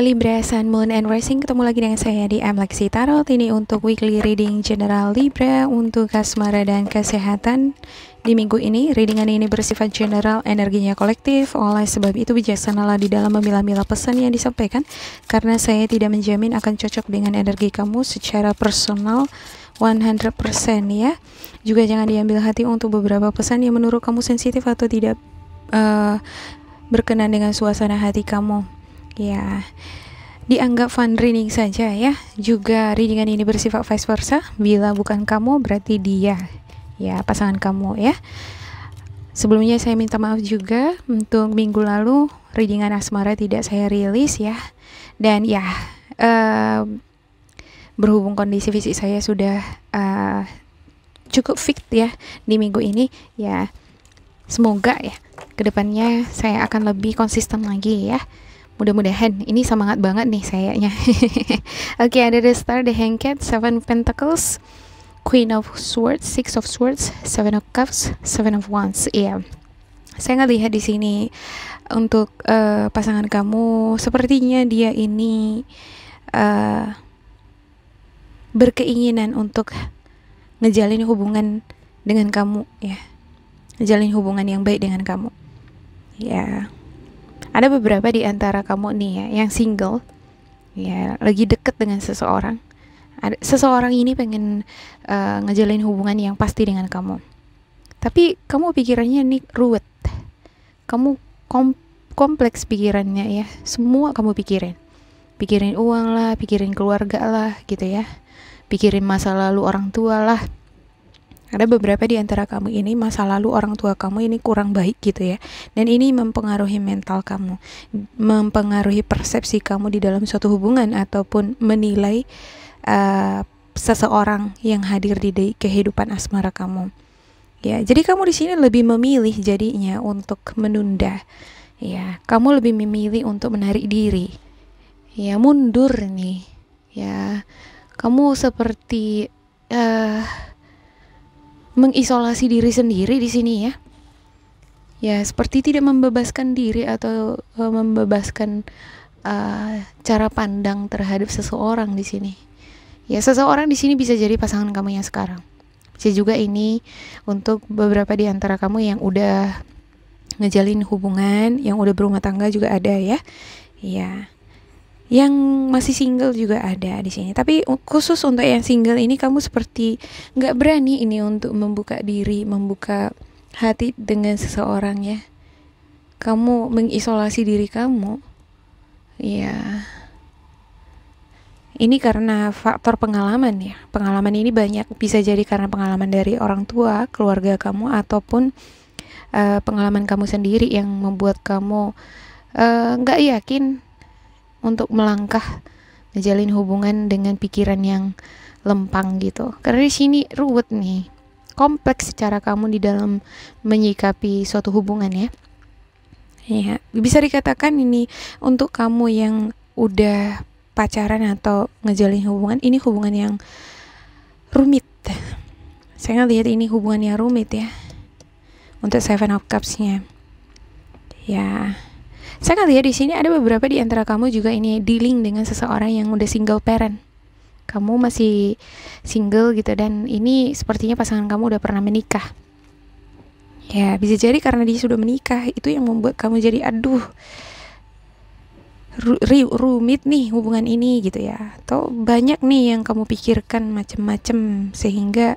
Halo Libra, Sun, Moon, and Rising. Ketemu lagi dengan saya di Lexi Tarot. Ini untuk weekly reading general Libra untuk asmara dan kesehatan di minggu ini. Readingan ini bersifat general, energinya kolektif. Oleh sebab itu bijaksanalah di dalam memilah-milah pesan yang disampaikan, karena saya tidak menjamin akan cocok dengan energi kamu secara personal 100% ya. Juga jangan diambil hati untuk beberapa pesan yang menurut kamu sensitif atau tidak berkenan dengan suasana hati kamu. Ya, dianggap fun reading saja ya. Juga readingan ini bersifat vice versa. Bila bukan kamu, berarti dia, ya, pasangan kamu ya. Sebelumnya saya minta maaf juga untuk minggu lalu readingan asmara tidak saya rilis ya. Dan ya, berhubung kondisi fisik saya sudah cukup fit ya di minggu ini ya. Semoga ya kedepannya saya akan lebih konsisten lagi ya. Mudah-mudahan. Ini semangat banget nih sayanya. Oke, ada the Star, the Hanged, Seven of Pentacles, Queen of Swords, Six of Swords, Seven of Cups, Seven of Wands. Iya, saya ngelihat di sini untuk pasangan kamu, sepertinya dia ini berkeinginan untuk ngejalin hubungan dengan kamu ya, ngejalin hubungan yang baik dengan kamu ya. Ada beberapa di antara kamu nih ya yang single ya, lagi deket dengan seseorang. Seseorang ini pengen ngejalin hubungan yang pasti dengan kamu, tapi kamu pikirannya nih ruwet. Kamu kompleks pikirannya ya. Semua kamu pikirin uang lah, pikirin keluarga lah gitu ya, pikirin masa lalu orang tua lah. Ada beberapa di antara kamu ini masa lalu orang tua kamu ini kurang baik gitu ya. Dan ini mempengaruhi mental kamu, mempengaruhi persepsi kamu di dalam suatu hubungan ataupun menilai seseorang yang hadir di kehidupan asmara kamu. Ya, jadi kamu di sini lebih memilih jadinya untuk menunda. Ya, kamu lebih memilih untuk menarik diri. Ya, mundur nih. Ya, kamu seperti mengisolasi diri sendiri di sini ya. Ya, seperti tidak membebaskan diri atau membebaskan cara pandang terhadap seseorang di sini. Ya, seseorang di sini bisa jadi pasangan kamu yang sekarang. Bisa juga ini untuk beberapa di antara kamu yang udah ngejalin hubungan, yang udah berumah tangga juga ada ya. Ya. Yang masih single juga ada di sini. Tapi khusus untuk yang single ini, kamu seperti nggak berani ini untuk membuka diri, membuka hati dengan seseorang ya. Kamu mengisolasi diri kamu. Ya. Ini karena faktor pengalaman ya. Pengalaman ini banyak, bisa jadi karena pengalaman dari orang tua, keluarga kamu, ataupun pengalaman kamu sendiri yang membuat kamu nggak yakin untuk melangkah ngejalin hubungan dengan pikiran yang lempang gitu. Karena di sini ruwet nih, kompleks cara kamu di dalam menyikapi suatu hubungan ya. Ya, bisa dikatakan ini untuk kamu yang udah pacaran atau ngejalin hubungan, ini hubungan yang rumit. Saya ngelihat ini hubungan yang rumit ya. Untuk Seven of Cups-nya. Ya. Saya lihat di sini ada beberapa di antara kamu juga ini dealing dengan seseorang yang udah single parent. Kamu masih single gitu, dan ini sepertinya pasangan kamu udah pernah menikah. Ya, bisa jadi karena dia sudah menikah, itu yang membuat kamu jadi aduh, rumit nih hubungan ini gitu ya. Atau banyak nih yang kamu pikirkan macem-macem sehingga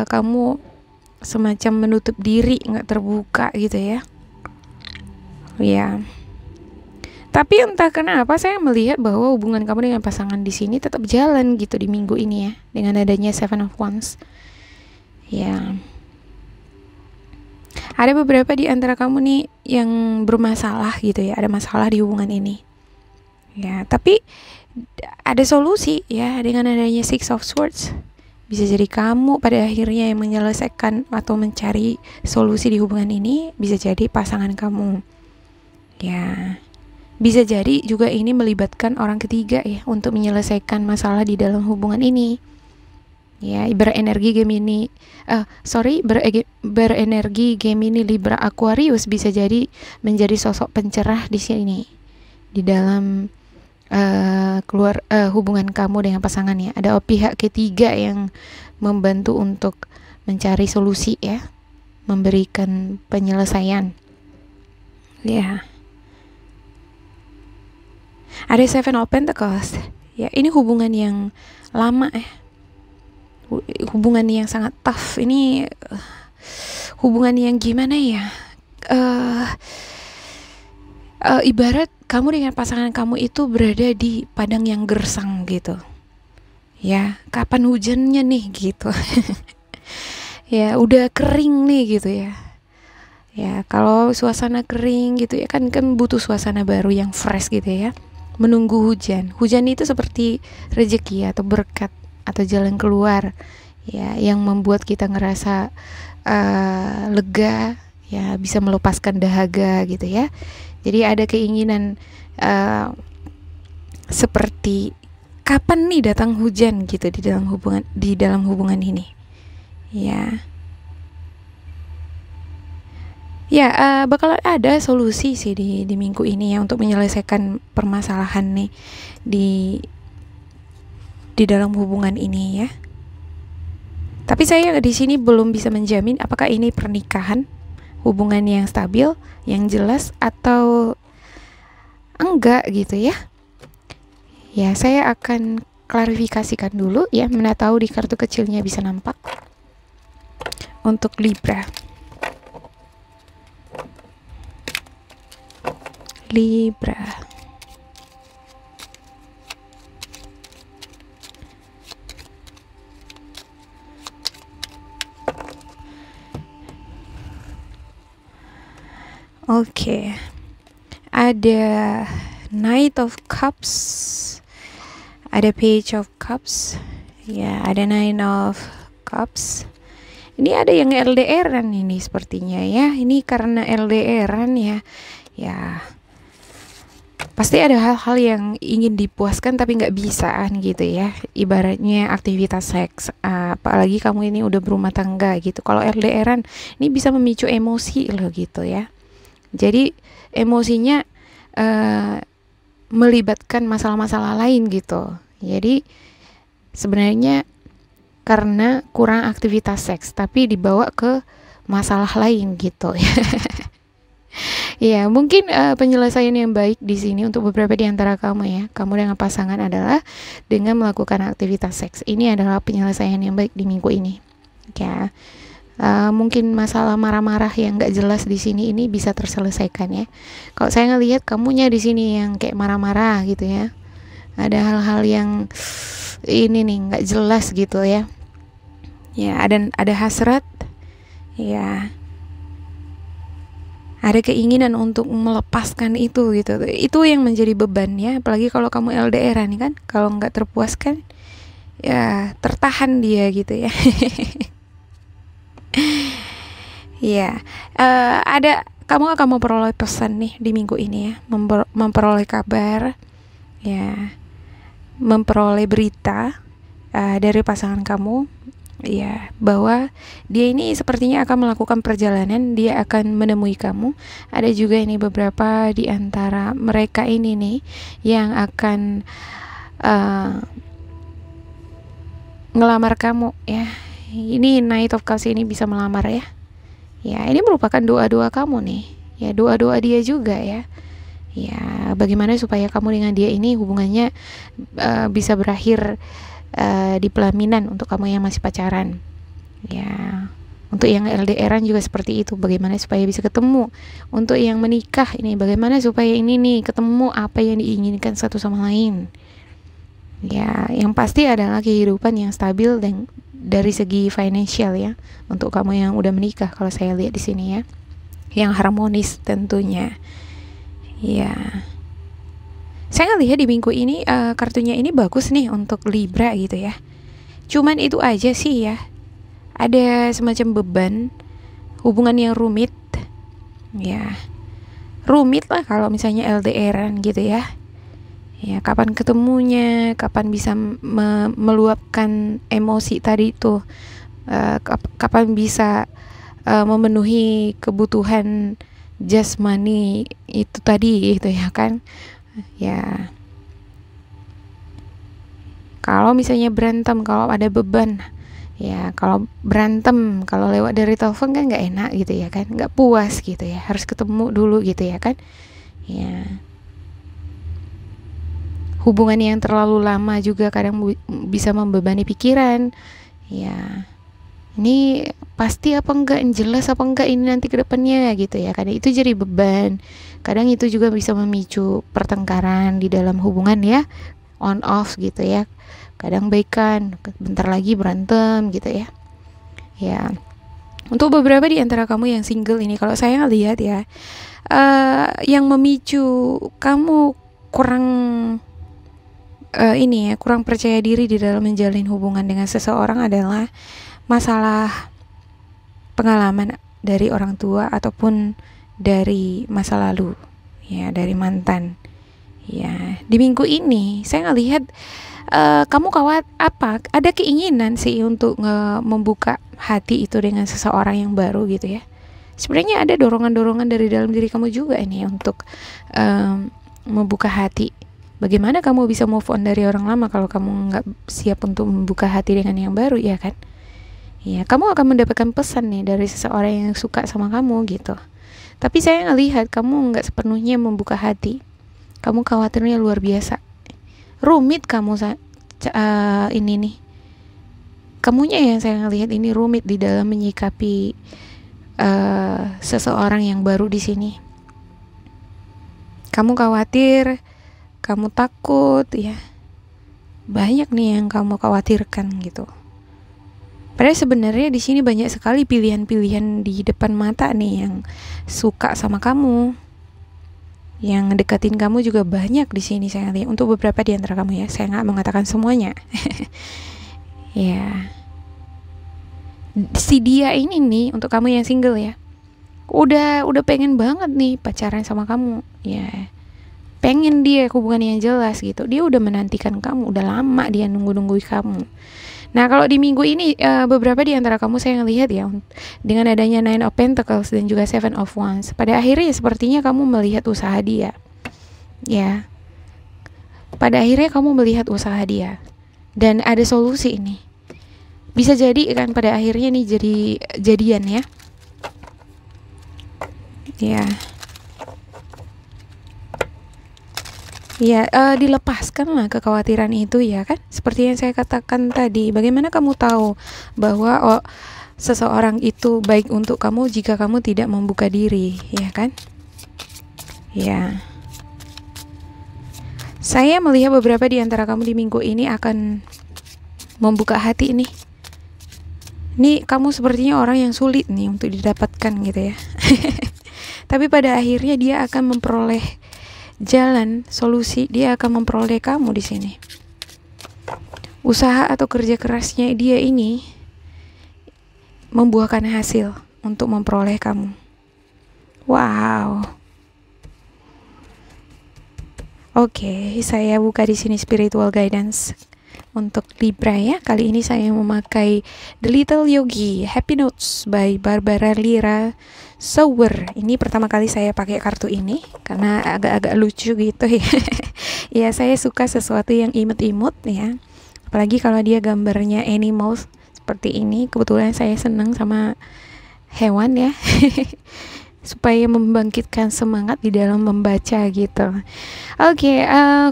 kamu semacam menutup diri, nggak terbuka gitu ya. Ya, tapi entah kenapa saya melihat bahwa hubungan kamu dengan pasangan di sini tetap jalan gitu di minggu ini ya, dengan adanya Seven of Wands. Ya, ada beberapa di antara kamu nih yang bermasalah gitu ya, ada masalah di hubungan ini. Ya, tapi ada solusi ya dengan adanya Six of Swords. Bisa jadi kamu pada akhirnya yang menyelesaikan atau mencari solusi di hubungan ini, bisa jadi pasangan kamu. Ya, bisa jadi juga ini melibatkan orang ketiga ya untuk menyelesaikan masalah di dalam hubungan ini. Ya, berenergi Gemini, Libra, Aquarius bisa jadi menjadi sosok pencerah di sini. di dalam hubungan kamu dengan pasangannya. Ada pihak ketiga yang membantu untuk mencari solusi ya, memberikan penyelesaian. Ya. Ada Seven of Pentacles. Ya, ini hubungan yang lama ya. Hubungan yang sangat tough. Ini hubungan yang gimana ya? Ibarat kamu dengan pasangan kamu itu berada di padang yang gersang gitu. Ya, kapan hujannya nih gitu. Ya, udah kering nih gitu ya. Ya, kalau suasana kering gitu ya kan butuh suasana baru yang fresh gitu ya. Menunggu hujan. Hujan itu seperti rezeki atau berkat atau jalan keluar ya, yang membuat kita ngerasa lega ya, bisa melepaskan dahaga gitu ya. Jadi ada keinginan seperti kapan nih datang hujan gitu di dalam hubungan ini. Ya. Ya, bakal ada solusi sih di minggu ini ya untuk menyelesaikan permasalahan nih di dalam hubungan ini ya. Tapi saya di sini belum bisa menjamin apakah ini pernikahan, hubungan yang stabil, yang jelas atau enggak gitu ya. Ya, saya akan klarifikasikan dulu ya, mana tahu di kartu kecilnya bisa nampak. Untuk Libra. Oke. Ada Knight of Cups. Ada Page of Cups. Ya, ada Nine of Cups. Ini ada yang LDR-an ini sepertinya ya. Ini karena LDR-an ya. Ya. Pasti ada hal-hal yang ingin dipuaskan tapi nggak bisaan gitu ya. Ibaratnya aktivitas seks. Apalagi kamu ini udah berumah tangga gitu. Kalau LDR-an ini bisa memicu emosi loh gitu ya. Jadi emosinya melibatkan masalah-masalah lain gitu. Jadi sebenarnya karena kurang aktivitas seks tapi dibawa ke masalah lain gitu ya. Ya, mungkin penyelesaian yang baik di sini untuk beberapa di antara kamu ya, kamu dengan pasangan adalah dengan melakukan aktivitas seks. Ini adalah penyelesaian yang baik di minggu ini. Ya, mungkin masalah marah-marah yang nggak jelas di sini ini bisa terselesaikan ya. Kalau saya ngelihat kamunya di sini yang kayak marah-marah gitu ya, ada hal-hal yang ini nih nggak jelas gitu ya. Ya, ada hasrat, ya. Ada keinginan untuk melepaskan itu gitu. Itu yang menjadi beban ya. Apalagi kalau kamu LDR nih kan, kalau nggak terpuaskan, ya tertahan dia gitu ya. Ya, kamu akan memperoleh pesan nih di minggu ini ya, memperoleh kabar, ya, memperoleh berita dari pasangan kamu, ya, bahwa dia ini sepertinya akan melakukan perjalanan, dia akan menemui kamu. Ada juga ini beberapa di antara mereka ini nih yang akan ngelamar kamu ya. Ini Knight of Cups ini bisa melamar ya. Ya, ini merupakan doa-doa kamu nih. Ya, doa-doa dia juga ya. Ya, bagaimana supaya kamu dengan dia ini hubungannya bisa berakhir di pelaminan untuk kamu yang masih pacaran. Ya, untuk yang LDR-an juga seperti itu. Bagaimana supaya bisa ketemu. Untuk yang menikah ini bagaimana supaya ini nih ketemu apa yang diinginkan satu sama lain. Ya, yang pasti adalah kehidupan yang stabil dan dari segi financial ya, untuk kamu yang udah menikah kalau saya lihat di sini ya, yang harmonis tentunya. Ya, saya lihat di minggu ini kartunya ini bagus nih untuk Libra gitu ya. Cuman itu aja sih ya, ada semacam beban, hubungan yang rumit. Ya, rumit lah kalau misalnya LDR-an gitu ya. Ya, kapan ketemunya, kapan bisa meluapkan emosi tadi itu, kapan bisa memenuhi kebutuhan jasmani itu tadi gitu ya kan. Ya, kalau misalnya berantem, kalau ada beban, ya kalau berantem, kalau lewat dari telepon kan nggak enak gitu ya kan, nggak puas gitu ya, harus ketemu dulu gitu ya kan. Ya, hubungan yang terlalu lama juga kadang bisa membebani pikiran. Ya, ini pasti apa enggak, jelas apa enggak ini nanti ke depannya gitu ya. Kadang itu jadi beban. Kadang itu juga bisa memicu pertengkaran di dalam hubungan ya, on off gitu ya. Kadang baikan, bentar lagi berantem gitu ya. Ya, untuk beberapa di antara kamu yang single ini, kalau saya lihat ya, yang memicu kamu kurang ini ya, kurang percaya diri di dalam menjalin hubungan dengan seseorang adalah masalah pengalaman dari orang tua ataupun dari masa lalu, ya, dari mantan. Ya, di minggu ini saya ngelihat kamu ada keinginan sih untuk membuka hati itu dengan seseorang yang baru gitu ya. Sebenarnya ada dorongan-dorongan dari dalam diri kamu juga ini untuk membuka hati. Bagaimana kamu bisa move on dari orang lama kalau kamu nggak siap untuk membuka hati dengan yang baru, ya kan? Ya, kamu akan mendapatkan pesan nih dari seseorang yang suka sama kamu gitu. Tapi saya ngelihat kamu nggak sepenuhnya membuka hati. Kamu khawatirnya luar biasa. Rumit kamu ini nih. Kamunya yang saya ngelihat ini rumit di dalam menyikapi seseorang yang baru di sini. Kamu khawatir, kamu takut ya. Banyak nih yang kamu khawatirkan gitu. Padahal sebenarnya di sini banyak sekali pilihan-pilihan di depan mata nih yang suka sama kamu. Yang ngedekatin kamu juga banyak di sini saya lihat. Untuk beberapa di antara kamu ya, saya nggak mengatakan semuanya. Ya. Si dia ini nih, untuk kamu yang single ya, udah pengen banget nih pacaran sama kamu. Ya. Pengen dia hubungan yang jelas gitu. Dia udah menantikan kamu, udah lama dia nunggu-nunggu kamu. Nah, kalau di minggu ini beberapa di antara kamu saya ngelihat ya, dengan adanya Nine of Pentacles dan juga Seven of Wands, pada akhirnya sepertinya kamu melihat usaha dia. Ya. Pada akhirnya kamu melihat usaha dia dan ada solusi ini. Bisa jadi kan pada akhirnya nih jadi jadian ya. Ya. Ya, dilepaskanlah kekhawatiran itu ya kan. Seperti yang saya katakan tadi, bagaimana kamu tahu bahwa seseorang itu baik untuk kamu jika kamu tidak membuka diri, ya kan? Ya. Saya melihat beberapa di antara kamu di minggu ini akan membuka hati nih. Ini kamu sepertinya orang yang sulit nih untuk didapatkan gitu ya. Tapi pada akhirnya dia akan memperoleh jalan solusi, dia akan memperoleh kamu di sini. Usaha atau kerja kerasnya dia ini membuahkan hasil untuk memperoleh kamu. Wow. Oke, saya buka di sini spiritual guidance untuk Libra ya. Kali ini saya memakai The Little Yogi Happy Notes by Barbara Lira Sauer. Ini pertama kali saya pakai kartu ini karena agak-agak lucu gitu ya. Ya, saya suka sesuatu yang imut-imut ya. Apalagi kalau dia gambarnya animals seperti ini. Kebetulan saya senang sama hewan ya. Supaya membangkitkan semangat di dalam membaca gitu. Oke,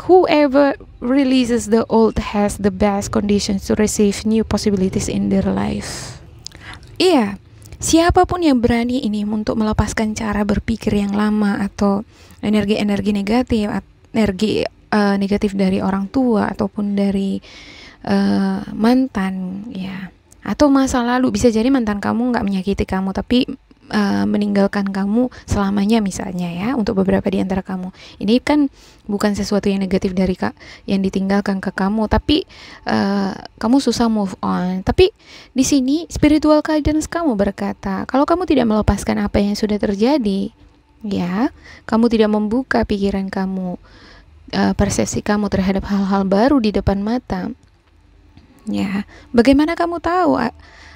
whoever releases the old has the best conditions to receive new possibilities in their life. Iya, siapapun yang berani ini untuk melepaskan cara berpikir yang lama atau energi-energi negatif, energi negatif dari orang tua ataupun dari mantan ya, atau masa lalu. Bisa jadi mantan kamu nggak menyakiti kamu tapi meninggalkan kamu selamanya misalnya ya. Untuk beberapa di antara kamu ini kan bukan sesuatu yang negatif dari yang ditinggalkan ke kamu, tapi kamu susah move on. Tapi di sini spiritual guidance kamu berkata kalau kamu tidak melepaskan apa yang sudah terjadi ya, kamu tidak membuka pikiran kamu, persepsi kamu terhadap hal-hal baru di depan mata ya, bagaimana kamu tahu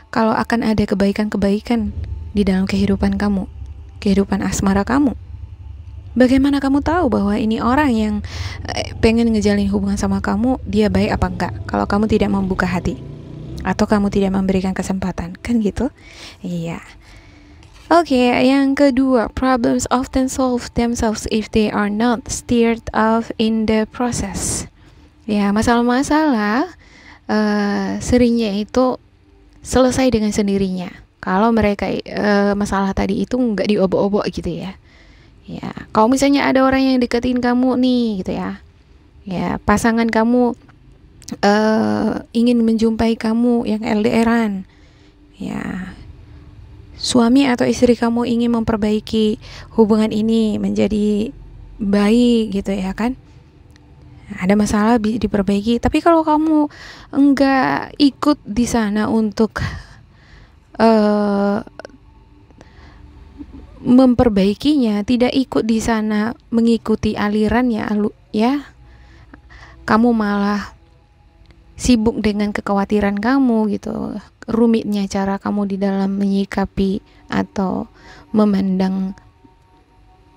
kalau akan ada kebaikan-kebaikan di dalam kehidupan kamu, kehidupan asmara kamu? Bagaimana kamu tahu bahwa ini orang yang pengen ngejalin hubungan sama kamu, dia baik apa enggak? Kalau kamu tidak membuka hati atau kamu tidak memberikan kesempatan, kan gitu? Iya. Oke, yang kedua, problems often solve themselves if they are not stirred up in the process. Ya, masalah-masalah seringnya itu selesai dengan sendirinya. Kalau mereka masalah tadi itu nggak diobok-obok gitu ya. Ya, kalau misalnya ada orang yang deketin kamu nih gitu ya. Ya, pasangan kamu ingin menjumpai kamu yang LDRan. Ya, suami atau istri kamu ingin memperbaiki hubungan ini menjadi baik gitu ya kan. Ada masalah diperbaiki, tapi kalau kamu enggak ikut di sana untuk memperbaikinya, tidak ikut di sana mengikuti alirannya ya, kamu malah sibuk dengan kekhawatiran kamu gitu, rumitnya cara kamu di dalam menyikapi atau memandang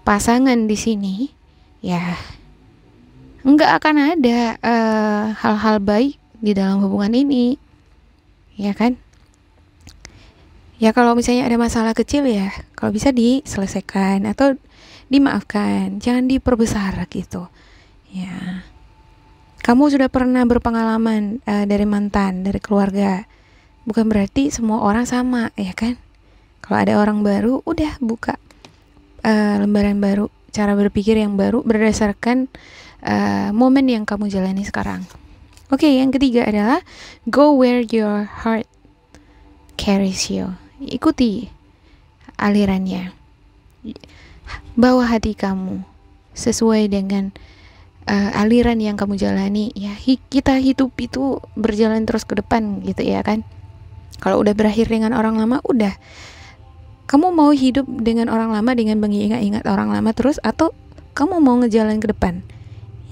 pasangan di sini, ya nggak akan ada hal-hal baik di dalam hubungan ini, ya kan? Ya kalau misalnya ada masalah kecil ya, kalau bisa diselesaikan atau dimaafkan, jangan diperbesar gitu. Ya, kamu sudah pernah berpengalaman dari mantan, dari keluarga, bukan berarti semua orang sama, ya kan? Kalau ada orang baru, udah buka lembaran baru, cara berpikir yang baru berdasarkan momen yang kamu jalani sekarang. Oke, yang ketiga adalah go where your heart carries you. Ikuti alirannya, bawa hati kamu sesuai dengan aliran yang kamu jalani. Ya, kita hidup itu berjalan terus ke depan gitu ya kan. Kalau udah berakhir dengan orang lama, udah. Kamu mau hidup dengan orang lama dengan mengingat-ingat orang lama terus, atau kamu mau ngejalan ke depan,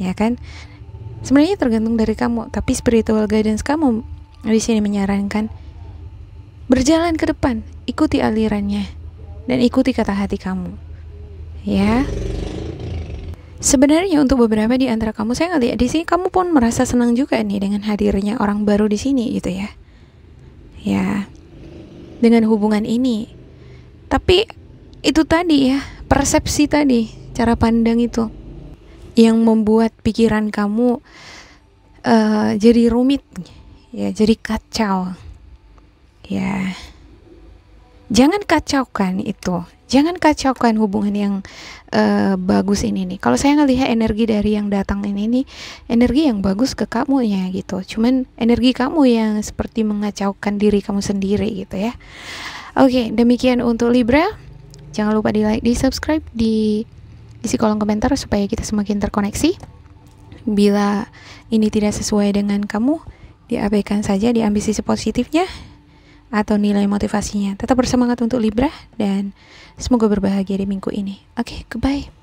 ya kan? Sebenarnya tergantung dari kamu, tapi spiritual guidance kamu di sini menyarankan berjalan ke depan, ikuti alirannya dan ikuti kata hati kamu. Ya. Sebenarnya untuk beberapa di antara kamu, saya ngeliat di sini kamu pun merasa senang juga nih dengan hadirnya orang baru di sini gitu ya. Ya. Dengan hubungan ini. Tapi itu tadi ya, persepsi tadi, cara pandang itu yang membuat pikiran kamu jadi rumit, ya, jadi kacau. Ya, jangan kacaukan itu, jangan kacaukan hubungan yang bagus ini nih. Kalau saya ngelihat energi dari yang datang ini nih, energi yang bagus ke kamu ya gitu. Cuman energi kamu yang seperti mengacaukan diri kamu sendiri gitu ya. Oke, demikian untuk Libra. Jangan lupa di like, di subscribe, di isi kolom komentar supaya kita semakin terkoneksi. Bila ini tidak sesuai dengan kamu, diabaikan saja, diambil sisi positifnya atau nilai motivasinya. Tetap bersemangat untuk Libra dan semoga berbahagia di minggu ini. Oke, goodbye.